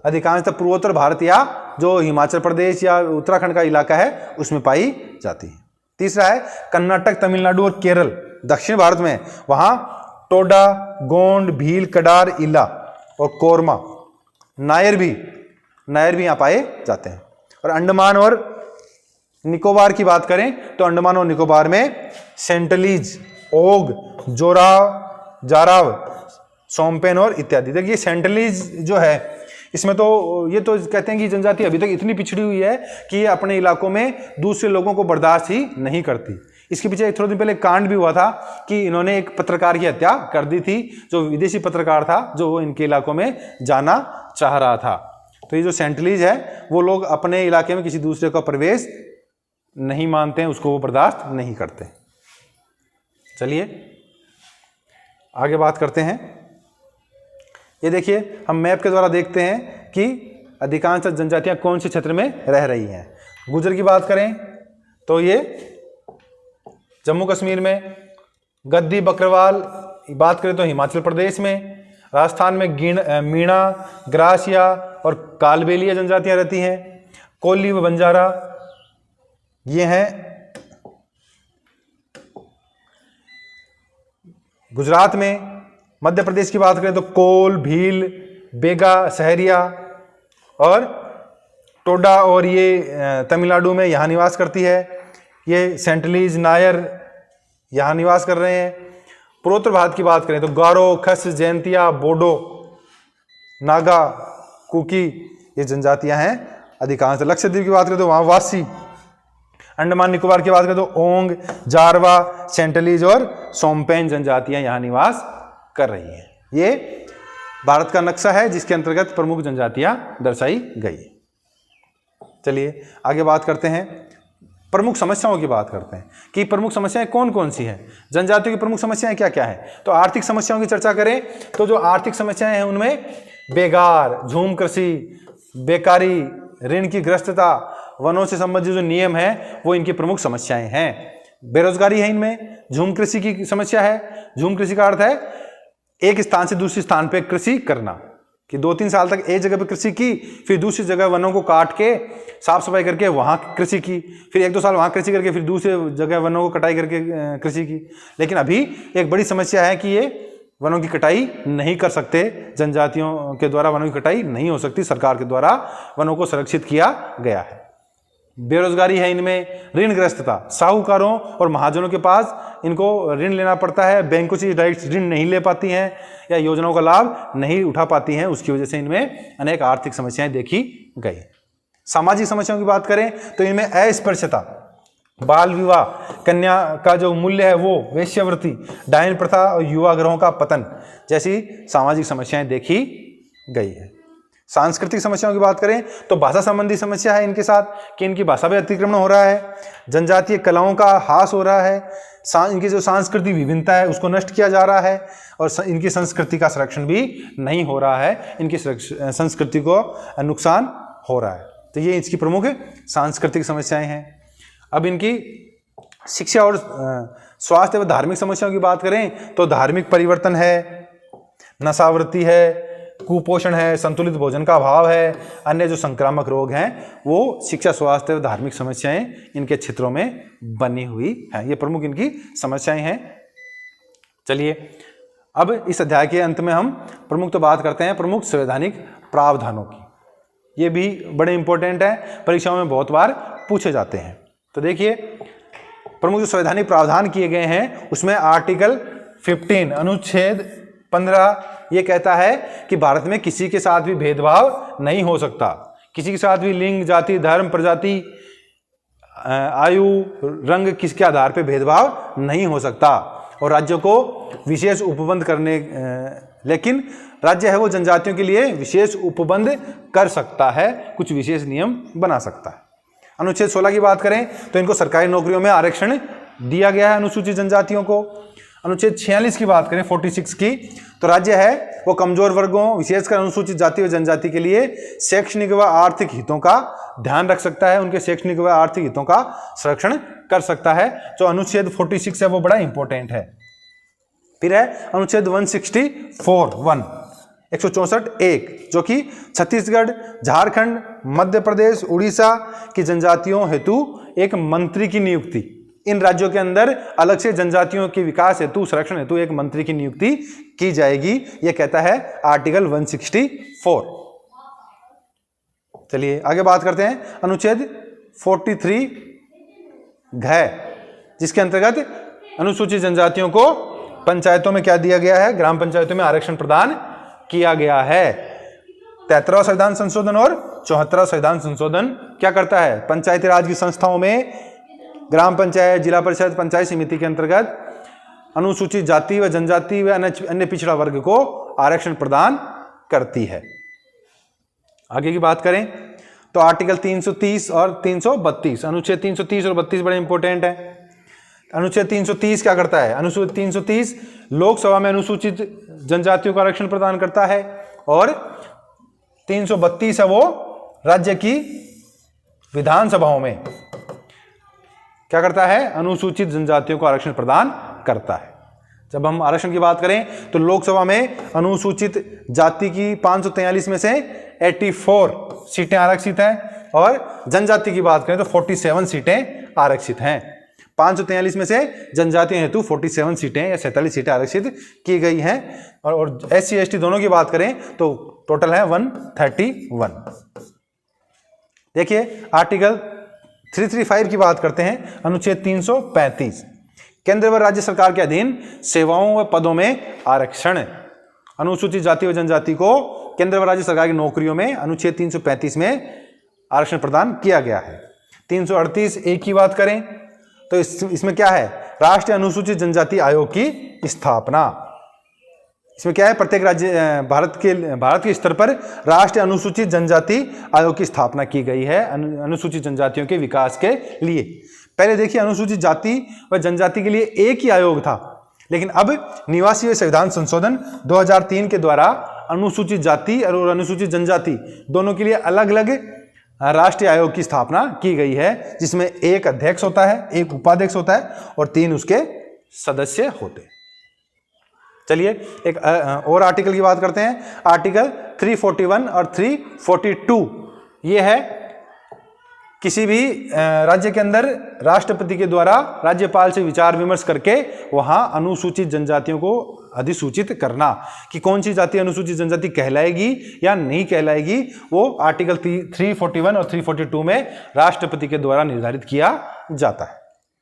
अधिकांशतः पूर्वोत्तर भारत या जो हिमाचल प्रदेश या उत्तराखंड का इलाका है उसमें पाई जाती है। तीसरा है कर्नाटक, तमिलनाडु और केरल, दक्षिण भारत में, वहां टोडा, गोंड, भील, कडार, इला और कोरमा, नायर भी यहाँ पाए जाते हैं। और अंडमान और निकोबार की बात करें तो अंडमान और निकोबार में सेंटलीज, ओग, जोराव, जाराव, सोमपेन और इत्यादि। देखिए सेंटलीज जो है इसमें तो ये तो कहते हैं कि जनजाति अभी तक इतनी पिछड़ी हुई है कि ये अपने इलाकों में दूसरे लोगों को बर्दाश्त ही नहीं करती। इसके पीछे थोड़े दिन पहले कांड भी हुआ था कि इन्होंने एक पत्रकार की हत्या कर दी थी, जो विदेशी पत्रकार था जो इनके इलाकों में जाना चाह रहा था। तो ये जो सेंटलीज है वो लोग अपने इलाके में किसी दूसरे का प्रवेश नहीं मानते हैं, उसको वो बर्दाश्त नहीं करते। चलिए आगे बात करते हैं। ये देखिए हम मैप के द्वारा देखते हैं कि अधिकांश जनजातियां कौन से क्षेत्र में रह रही हैं। गुर्जर की बात करें तो ये जम्मू कश्मीर में, गद्दी, बकरवाल बात करें तो हिमाचल प्रदेश में, राजस्थान में मीणा, ग्रासिया और कालबेलिया जनजातियां रहती हैं। कोली व बंजारा ये हैं गुजरात में। मध्य प्रदेश की बात करें तो कोल, भील, बेगा, सहरिया और टोडा और ये तमिलनाडु में यहाँ निवास करती है। ये सेंटलीज नायर यहाँ निवास कर रहे हैं। पूर्वोत्तर भारत की बात करें तो गारो, खस, जयंतिया, बोडो, नागा, कुकी ये जनजातियां हैं अधिकांश। लक्षद्वीप की बात करें तो वहाँ वासी। अंडमान निकोबार की बात करें तो ओंग, जारवा, सेंटलीज और सोमपेन जनजातियां यहाँ निवास कर रही हैं। ये भारत का नक्शा है जिसके अंतर्गत प्रमुख जनजातियां दर्शाई गई। चलिए आगे बात करते हैं, प्रमुख समस्याओं की बात करते हैं कि प्रमुख समस्याएं कौन कौन सी हैं, जनजातियों की प्रमुख समस्याएं क्या क्या है। तो आर्थिक समस्याओं की चर्चा करें तो जो आर्थिक समस्याएं हैं उनमें बेगार, झूम कृषि, बेकारी, ऋण की ग्रस्तता, वनों से संबंधित जो नियम है वो इनकी प्रमुख समस्याएं हैं। बेरोजगारी है इनमें, झूम कृषि की समस्या है। झूम कृषि का अर्थ है एक स्थान से दूसरे स्थान पे कृषि करना, कि 2-3 साल तक एक जगह पे कृषि की, फिर दूसरी जगह वनों को काट के साफ सफाई करके वहां कृषि की, फिर 1-2 साल वहां कृषि करके फिर दूसरे जगह वनों को कटाई करके कृषि की। लेकिन अभी एक बड़ी समस्या है कि ये वनों की कटाई नहीं कर सकते, जनजातियों के द्वारा वनों की कटाई नहीं हो सकती, सरकार के द्वारा वनों को संरक्षित किया गया है। बेरोजगारी है इनमें, ऋणग्रस्तता, साहूकारों और महाजनों के पास इनको ऋण लेना पड़ता है, बैंकों से डायरेक्ट ऋण नहीं ले पाती हैं या योजनाओं का लाभ नहीं उठा पाती हैं, उसकी वजह से इनमें अनेक आर्थिक समस्याएं देखी गई। सामाजिक समस्याओं की बात करें तो इनमें अस्पृश्यता, बाल विवाह, कन्या का जो मूल्य है वो, वेश्यावृत्ति, डायन प्रथा और युवा गृहों का पतन जैसी सामाजिक समस्याएं देखी गई है। सांस्कृतिक समस्याओं की बात करें तो भाषा संबंधी समस्या है इनके साथ कि इनकी भाषा में अतिक्रमण हो रहा है, जनजातीय कलाओं का ह्रास हो रहा है, इनकी जो सांस्कृतिक विभिन्नता है उसको नष्ट किया जा रहा है और इनकी संस्कृति का संरक्षण भी नहीं हो रहा है, इनकी संस्कृति को नुकसान हो रहा है। तो ये इसकी प्रमुख सांस्कृतिक समस्याएं हैं। अब इनकी शिक्षा और स्वास्थ्य व धार्मिक समस्याओं की बात करें तो धार्मिक परिवर्तन है, नशावृत्ति है, कुपोषण है, संतुलित भोजन का अभाव है, अन्य जो संक्रामक रोग हैं वो शिक्षा, स्वास्थ्य और धार्मिक समस्याएं इनके क्षेत्रों में बनी हुई हैं। ये प्रमुख इनकी समस्याएं हैं। चलिए अब इस अध्याय के अंत में हम प्रमुख तो बात करते हैं प्रमुख संवैधानिक प्रावधानों की। ये भी बड़े इंपॉर्टेंट है, परीक्षाओं में बहुत बार पूछे जाते हैं। तो देखिए प्रमुख जो संवैधानिक प्रावधान किए गए हैं उसमें आर्टिकल 15 अनुच्छेद 15 ये कहता है कि भारत में किसी के साथ भी भेदभाव नहीं हो सकता, किसी के साथ भी लिंग, जाति, धर्म, प्रजाति, आयु, रंग किसके आधार पर भेदभाव नहीं हो सकता और राज्यों को विशेष उपबंध करने लेकिन राज्य है वो जनजातियों के लिए विशेष उपबंध कर सकता है, कुछ विशेष नियम बना सकता है। अनुच्छेद 16 की बात करें तो इनको सरकारी नौकरियों में आरक्षण दिया गया है अनुसूचित जनजातियों को। अनुच्छेद 46 की बात करें 46 की तो राज्य है वो कमजोर वर्गों विशेषकर अनुसूचित जाति व जनजाति के लिए शैक्षणिक व आर्थिक हितों का ध्यान रख सकता है, उनके शैक्षणिक व आर्थिक हितों का संरक्षण कर सकता है। जो अनुच्छेद 46 है वो बड़ा इंपॉर्टेंट है। फिर है अनुच्छेद 164 जो कि छत्तीसगढ़, झारखंड, मध्य प्रदेश, उड़ीसा की जनजातियों हेतु एक मंत्री की नियुक्ति, इन राज्यों के अंदर अलग से जनजातियों के विकास हेतु, संरक्षण हेतु एक मंत्री की नियुक्ति की जाएगी, यह कहता है आर्टिकल 164। चलिए आगे बात करते हैं अनुच्छेद 43 घ, जिसके अंतर्गत अनुसूचित जनजातियों को पंचायतों में क्या दिया गया है, ग्राम पंचायतों में आरक्षण प्रदान किया गया है। 73वां संविधान संशोधन और 74वां संविधान संशोधन क्या करता है, पंचायती राज की संस्थाओं में ग्राम पंचायत, जिला परिषद, पंचायत समिति के अंतर्गत अनुसूचित जाति व जनजाति व अन्य पिछड़ा वर्ग को आरक्षण प्रदान करती है। आगे की बात करें तो आर्टिकल 330 और 332, अनुच्छेद 330 और 32 बड़े इंपॉर्टेंट है। अनुच्छेद 330 क्या करता है, अनुच्छेद 330 लोकसभा में अनुसूचित जनजातियों को आरक्षण प्रदान करता है और 332 है वो राज्य की विधानसभाओं में क्या करता है, अनुसूचित जनजातियों को आरक्षण प्रदान करता है। जब हम आरक्षण की बात करें तो लोकसभा में अनुसूचित जाति की 543 में से 84 सीटें आरक्षित हैं और जनजाति की बात करें तो 47 सीटें आरक्षित हैं। 543 में से जनजातियों हेतु 47 सीटें या 47 सीटें आरक्षित की गई हैं और SC ST दोनों की बात करें तो टोटल है 131। देखिए आर्टिकल 335 की बात करते हैं, अनुच्छेद 335, केंद्र व राज्य सरकार के अधीन सेवाओं व पदों में आरक्षण। अनुसूचित जाति व जनजाति को केंद्र व राज्य सरकार की नौकरियों में अनुच्छेद 335 में आरक्षण प्रदान किया गया है। 338 की बात करें तो इसमें क्या है, राष्ट्रीय अनुसूचित जनजाति आयोग की स्थापना। इसमें क्या है, प्रत्येक राज्य भारत के स्तर पर राष्ट्रीय अनुसूचित जनजाति आयोग की स्थापना की गई है अनुसूचित जनजातियों के विकास के लिए। पहले देखिए अनुसूचित जाति व जनजाति के लिए एक ही आयोग था, लेकिन अब निवासी व संविधान संशोधन 2003 के द्वारा अनुसूचित जाति और अनुसूचित जनजाति दोनों के लिए अलग अलग राष्ट्रीय आयोग की स्थापना की गई है, जिसमें एक अध्यक्ष होता है, एक उपाध्यक्ष होता है और 3 उसके सदस्य होते हैं। चलिए एक और आर्टिकल की बात करते हैं, आर्टिकल 341 और 342। ये है किसी भी राज्य के अंदर राष्ट्रपति के द्वारा राज्यपाल से विचार विमर्श करके वहां अनुसूचित जनजातियों को अधिसूचित करना कि कौन सी जाति अनुसूचित जनजाति कहलाएगी या नहीं कहलाएगी, वो आर्टिकल 341 और 342 में राष्ट्रपति के द्वारा निर्धारित किया जाता है।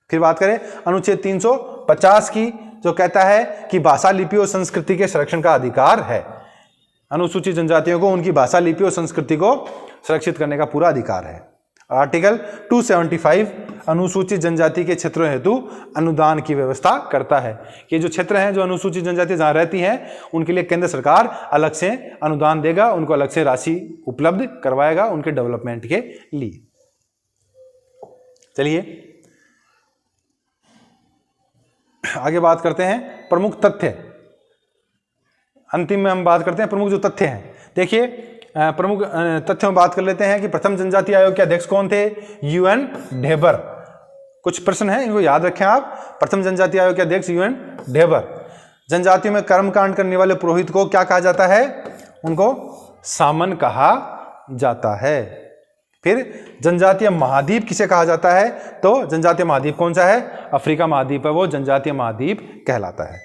फिर बात करें अनुच्छेद 350 की, जो कहता है कि भाषा लिपि और संस्कृति के संरक्षण का अधिकार है। अनुसूचित जनजातियों को उनकी भाषा लिपि और संस्कृति को सुरक्षित करने का पूरा अधिकार है। आर्टिकल 275 अनुसूचित जनजाति के क्षेत्रों हेतु अनुदान की व्यवस्था करता है कि जो क्षेत्र हैं, जो अनुसूचित जनजाति जहां रहती हैं, उनके लिए केंद्र सरकार अलग से अनुदान देगा, उनको अलग से राशि उपलब्ध करवाएगा उनके डेवलपमेंट के लिए। चलिए आगे बात करते हैं प्रमुख तथ्य। अंतिम में हम बात करते हैं प्रमुख जो तथ्य हैं। देखिए प्रमुख तथ्यों में बात कर लेते हैं कि प्रथम जनजातीय आयोग के अध्यक्ष कौन थे, UN ढेबर। कुछ प्रश्न हैं, इनको याद रखें आप। प्रथम जनजातीय आयोग के अध्यक्ष UN ढेबर। जनजातियों में कर्मकांड करने वाले पुरोहित को क्या कहा जाता है, उनको सामन कहा जाता है। फिर जनजातीय महाद्वीप किसे कहा जाता है, तो जनजातीय महाद्वीप कौन सा है, अफ्रीका महाद्वीप है, वो जनजातीय महाद्वीप कहलाता है।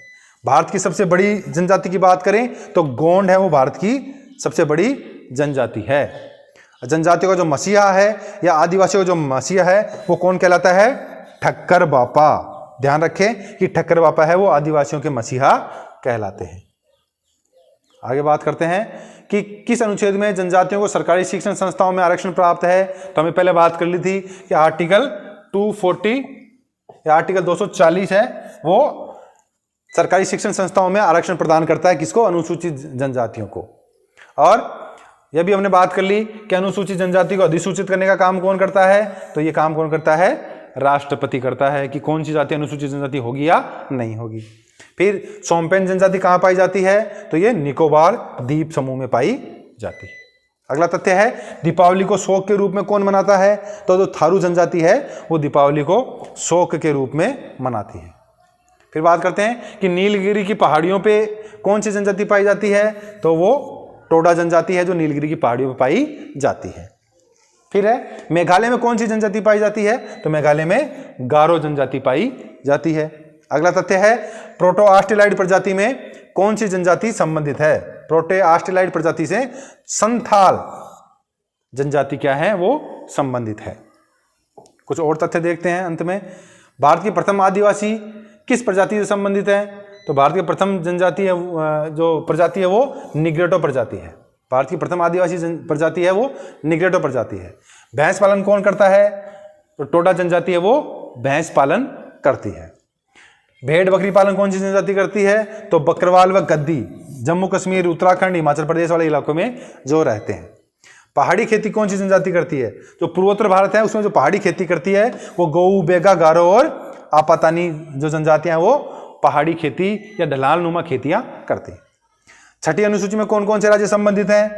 भारत की सबसे बड़ी जनजाति की बात करें तो गोंड है, वो भारत की सबसे बड़ी जनजाति है। जनजातियों का जो मसीहा है या आदिवासियों का जो मसीहा है वो कौन कहलाता है, ठक्कर बापा। ध्यान रखें कि ठक्कर बापा है वो आदिवासियों के मसीहा कहलाते हैं। आगे बात करते हैं कि किस अनुच्छेद में जनजातियों को सरकारी शिक्षण संस्थाओं में आरक्षण प्राप्त है। तो हमें पहले बात कर ली थी कि आर्टिकल 240 या आर्टिकल 240 है, वो सरकारी शिक्षण संस्थाओं में आरक्षण प्रदान करता है किसको, अनुसूचित जनजातियों को। और यह भी हमने बात कर ली कि अनुसूचित जनजाति को अधिसूचित करने का काम कौन करता है, तो ये काम कौन करता है, राष्ट्रपति करता है कि कौन सी जाति अनुसूचित जनजाति होगी या नहीं होगी। फिर सोमपेन जनजाति कहाँ पाई जाती है, तो ये निकोबार द्वीप समूह में पाई जाती है। अगला तथ्य है दीपावली को शोक के रूप में कौन मनाता है, तो जो थारू जनजाति है वो दीपावली को शोक के रूप में मनाती है। फिर बात करते हैं कि नीलगिरी की पहाड़ियों पे कौन सी जनजाति पाई जाती है, तो वो टोडा जनजाति है जो नीलगिरी की पहाड़ियों पर पाई जाती है। फिर है मेघालय में कौन सी जनजाति पाई जाती है, तो मेघालय में गारो जनजाति पाई जाती है। अगला तथ्य है प्रोटो ऑस्ट्रेलाइड प्रजाति में कौन सी जनजाति संबंधित है, प्रोटे ऑस्ट्रेलाइड प्रजाति से संथाल जनजाति क्या है, वो संबंधित है। कुछ और तथ्य देखते हैं अंत में। भारत की प्रथम आदिवासी किस प्रजाति से संबंधित है, तो भारत की प्रथम जनजाति है जो प्रजाति है वो निग्रेटो प्रजाति है। भारत की प्रथम आदिवासी प्रजाति है वो निग्रेटो प्रजाति है। भैंस पालन कौन करता है, तो टोडा जनजाति है वो भैंस पालन करती है। भेड़ बकरी पालन कौन सी जनजाति करती है, तो बकरवाल व गद्दी जम्मू कश्मीर, उत्तराखंड, हिमाचल प्रदेश वाले इलाकों में जो रहते हैं। पहाड़ी खेती कौन सी जनजाति करती है, जो पूर्वोत्तर भारत है उसमें जो पहाड़ी खेती करती है वो गोऊ, बेगा, गारो और आपातानी जो जनजातियां हैं वो पहाड़ी खेती या ढलान नुमा खेतियां करती हैं। छठी अनुसूची में कौन कौन से राज्य संबंधित हैं,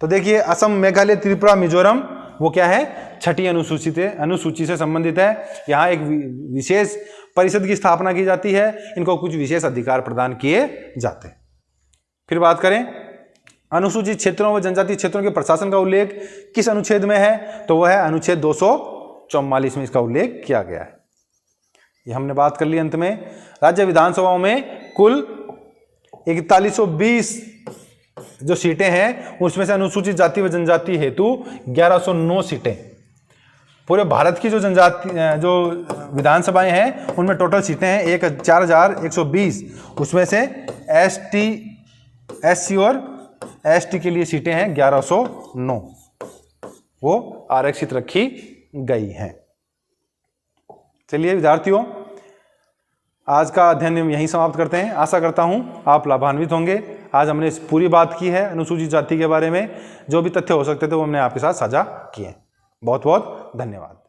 तो देखिए असम, मेघालय, त्रिपुरा, मिजोरम वो क्या है, छठी अनुसूची से संबंधित है। यहाँ एक विशेष परिषद की स्थापना की जाती है, इनको कुछ विशेष अधिकार प्रदान किए जाते हैं। फिर बात करें अनुसूचित क्षेत्रों व जनजातीय क्षेत्रों के प्रशासन का उल्लेख किस अनुच्छेद में है, तो वह है अनुच्छेद 244 में इसका उल्लेख किया गया है। ये हमने बात कर ली। अंत में राज्य विधानसभाओं में कुल 4120 जो सीटें हैं उसमें से अनुसूचित जाति व जनजाति हेतु 1109 सीटें। पूरे भारत की जो जनजाति जो विधानसभाएं हैं उनमें टोटल सीटें हैं 4120, उसमें से SC और ST के लिए सीटें हैं 1109, वो आरक्षित रखी गई हैं। चलिए विद्यार्थियों, आज का अध्ययन हम यहीं समाप्त करते हैं। आशा करता हूं आप लाभान्वित होंगे। आज हमने इस पूरी बात की है अनुसूचित जाति के बारे में, जो भी तथ्य हो सकते थे वो हमने आपके साथ साझा किए। बहुत बहुत धन्यवाद।